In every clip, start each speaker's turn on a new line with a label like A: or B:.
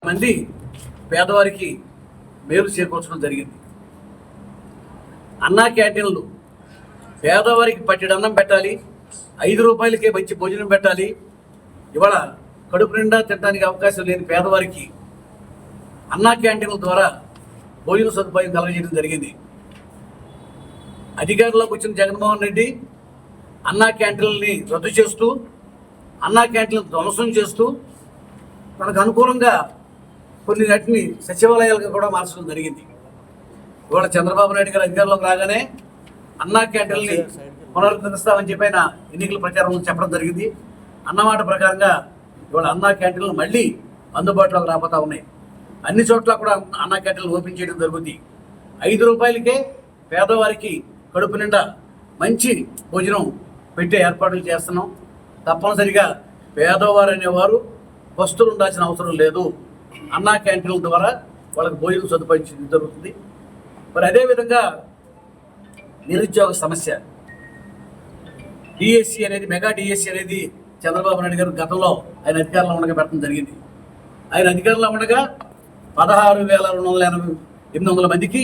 A: మంది పేదవారికి మేలు చేకూర్చడం జరిగింది. అన్నా క్యాంటీన్లు పేదవారికి పట్టెడన్నం పెట్టాలి, 5 రూపాయలకే మంచి భోజనం పెట్టాలి. ఇవాళ కడుపు నిండా తినడానికి అవకాశం లేని పేదవారికి అన్నా క్యాంటీన్ల ద్వారా భోజన సదుపాయం కలగజేయడం జరిగింది. అధికారంలోకి వచ్చిన జగన్మోహన్ రెడ్డి అన్నా క్యాంటీన్లని రద్దు చేస్తూ, అన్నా క్యాంటీన్లను ధ్వంసం చేస్తూ మనకు అనుకూలంగా కొన్ని వాటిని సచివాలయాలుగా కూడా మార్చడం జరిగింది. ఇవాళ చంద్రబాబు నాయుడు గారు అధికారంలోకి రాగానే అన్నా క్యాంటీన్ని పునరుద్ధరిస్తామని చెప్పి ఆయన ఎన్నికల ప్రచారంలో చెప్పడం జరిగింది. అన్నమాట ప్రకారంగా ఇవాళ అన్నా క్యాంటీన్లు మళ్ళీ అందుబాటులోకి రాబోతా ఉన్నాయి. అన్ని చోట్ల కూడా అన్నా క్యాంటీన్లు ఓపెన్ చేయడం జరుగుతుంది. 5 రూపాయలకే పేదవారికి కడుపు నిండా మంచి భోజనం పెట్టే ఏర్పాట్లు చేస్తున్నాం. తప్పనిసరిగా పేదవారు అనేవారు వస్తువులు ఉండాల్సిన అవసరం లేదు. అన్నా క్యాంటీన్ల ద్వారా వాళ్ళకి భోజనం సదుపాయం జరుగుతుంది. మరి అదేవిధంగా నిరుద్యోగ సమస్య, డిఎస్సి అనేది, మెగా డిఎస్సి అనేది చంద్రబాబు నాయుడు గారు గతంలో ఆయన అధికారంలో ఉండగా పెట్టడం జరిగింది. ఆయన అధికారంలో ఉండగా 16,288 మందికి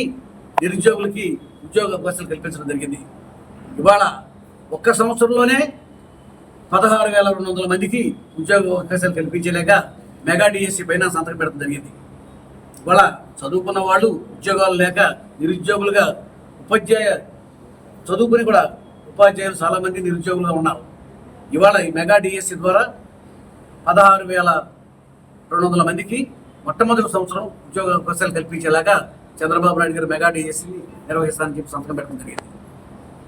A: నిరుద్యోగులకి ఉద్యోగ అవకాశాలు కల్పించడం జరిగింది. ఇవాళ ఒక్క సంవత్సరంలోనే 16,200 మందికి ఉద్యోగ అవకాశాలు కల్పించలేక మెగా డిఎస్సి పైన సంతకం పెట్టడం జరిగింది. ఇవాళ చదువుకున్న వాళ్ళు ఉద్యోగాలు లేక నిరుద్యోగులుగా, చదువుకుని కూడా ఉపాధ్యాయులు చాలామంది నిరుద్యోగులుగా ఉన్నారు. ఇవాళ ఈ మెగా డిఎస్సి ద్వారా 16,200 మందికి మొట్టమొదటి సంవత్సరం ఉద్యోగ అవకాశాలు కల్పించేలాగా చంద్రబాబు నాయుడు గారు మెగా డిఎస్సిని నిర్వహిస్తానని చెప్పి సంతకం పెట్టడం జరిగింది.